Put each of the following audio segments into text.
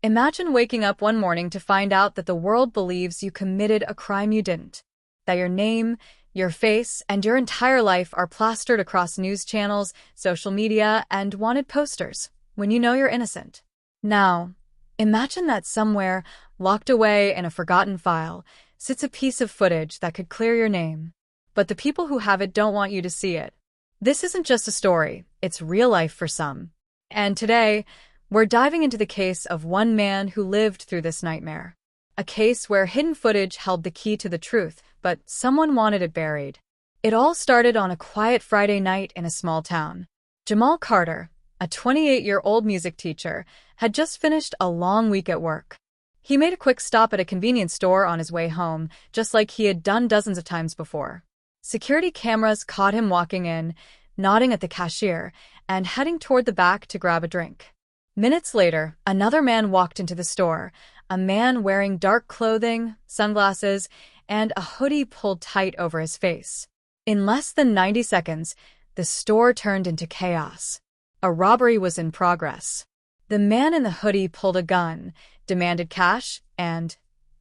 Imagine waking up one morning to find out that the world believes you committed a crime you didn't. That your name, your face, and your entire life are plastered across news channels, social media, and wanted posters, when you know you're innocent. Now, imagine that somewhere, locked away in a forgotten file, sits a piece of footage that could clear your name. But the people who have it don't want you to see it. This isn't just a story, it's real life for some. And today, we're diving into the case of one man who lived through this nightmare. A case where hidden footage held the key to the truth, but someone wanted it buried. It all started on a quiet Friday night in a small town. Jamal Carter, a 28-year-old music teacher, had just finished a long week at work. He made a quick stop at a convenience store on his way home, just like he had done dozens of times before. Security cameras caught him walking in, nodding at the cashier, and heading toward the back to grab a drink. Minutes later, another man walked into the store, a man wearing dark clothing, sunglasses, and a hoodie pulled tight over his face. In less than 90 seconds, the store turned into chaos. A robbery was in progress. The man in the hoodie pulled a gun, demanded cash, and,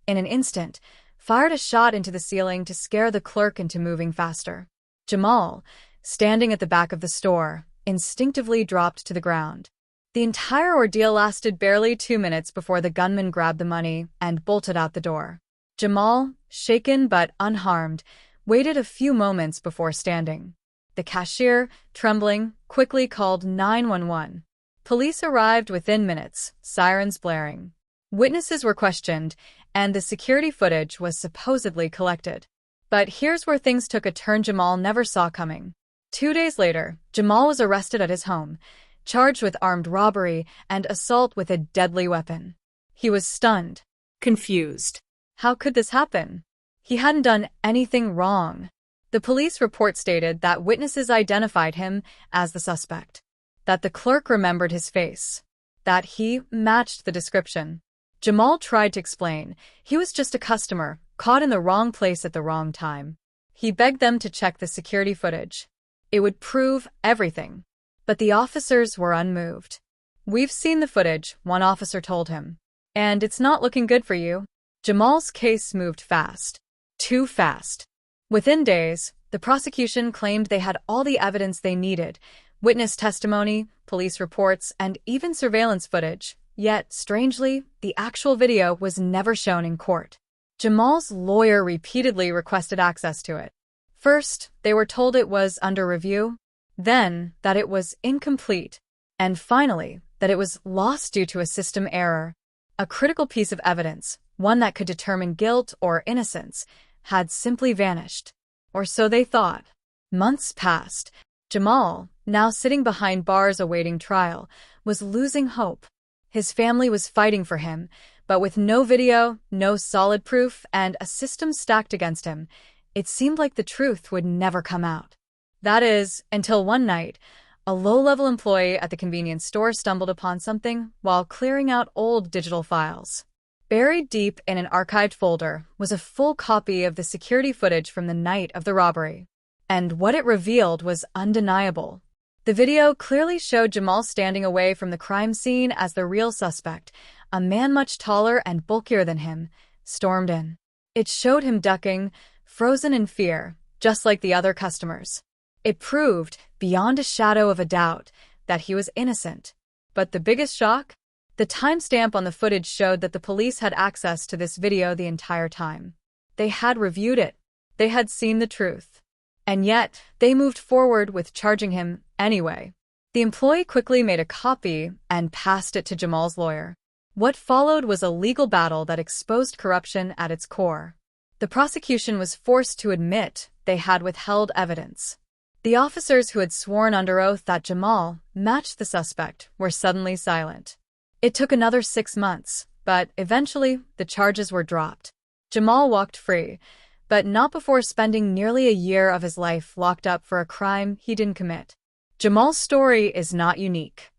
in an instant, fired a shot into the ceiling to scare the clerk into moving faster. Jamal, standing at the back of the store, instinctively dropped to the ground. The entire ordeal lasted barely 2 minutes before the gunman grabbed the money and bolted out the door. Jamal, shaken but unharmed, waited a few moments before standing. The cashier, trembling, quickly called 911. Police arrived within minutes, sirens blaring. Witnesses were questioned, and the security footage was supposedly collected. But here's where things took a turn Jamal never saw coming. 2 days later, Jamal was arrested at his home, charged with armed robbery and assault with a deadly weapon. He was stunned, confused. How could this happen? He hadn't done anything wrong. The police report stated that witnesses identified him as the suspect, that the clerk remembered his face, that he matched the description. Jamal tried to explain. He was just a customer, caught in the wrong place at the wrong time. He begged them to check the security footage. It would prove everything. But the officers were unmoved. "We've seen the footage," one officer told him. "And it's not looking good for you." Jamal's case moved fast. Too fast. Within days, the prosecution claimed they had all the evidence they needed: witness testimony, police reports, and even surveillance footage. Yet, strangely, the actual video was never shown in court. Jamal's lawyer repeatedly requested access to it. First, they were told it was under review, then that it was incomplete, and finally, that it was lost due to a system error. A critical piece of evidence, one that could determine guilt or innocence, had simply vanished. Or so they thought. Months passed. Jamal, now sitting behind bars awaiting trial, was losing hope. His family was fighting for him, but with no video, no solid proof, and a system stacked against him, it seemed like the truth would never come out. That is, until one night, a low-level employee at the convenience store stumbled upon something while clearing out old digital files. Buried deep in an archived folder was a full copy of the security footage from the night of the robbery. And what it revealed was undeniable. The video clearly showed Jamal standing away from the crime scene as the real suspect, a man much taller and bulkier than him, stormed in. It showed him ducking, frozen in fear, just like the other customers. It proved, beyond a shadow of a doubt, that he was innocent. But the biggest shock? The timestamp on the footage showed that the police had access to this video the entire time. They had reviewed it. They had seen the truth. And yet, they moved forward with charging him anyway. The employee quickly made a copy and passed it to Jamal's lawyer. What followed was a legal battle that exposed corruption at its core. The prosecution was forced to admit they had withheld evidence. The officers who had sworn under oath that Jamal matched the suspect were suddenly silent. It took another 6 months, but eventually the charges were dropped. Jamal walked free, but not before spending nearly a year of his life locked up for a crime he didn't commit. Jamal's story is not unique.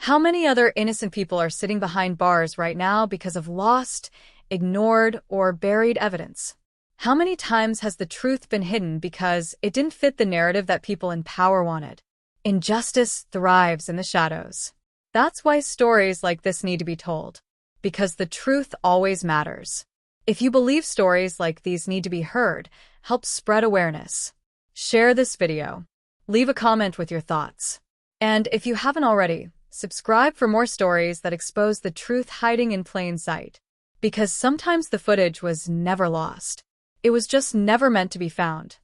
How many other innocent people are sitting behind bars right now because of lost, ignored, or buried evidence? How many times has the truth been hidden because it didn't fit the narrative that people in power wanted? Injustice thrives in the shadows. That's why stories like this need to be told. because the truth always matters. If you believe stories like these need to be heard, help spread awareness. Share this video. Leave a comment with your thoughts. And if you haven't already, subscribe for more stories that expose the truth hiding in plain sight. Because sometimes the footage was never lost. It was just never meant to be found.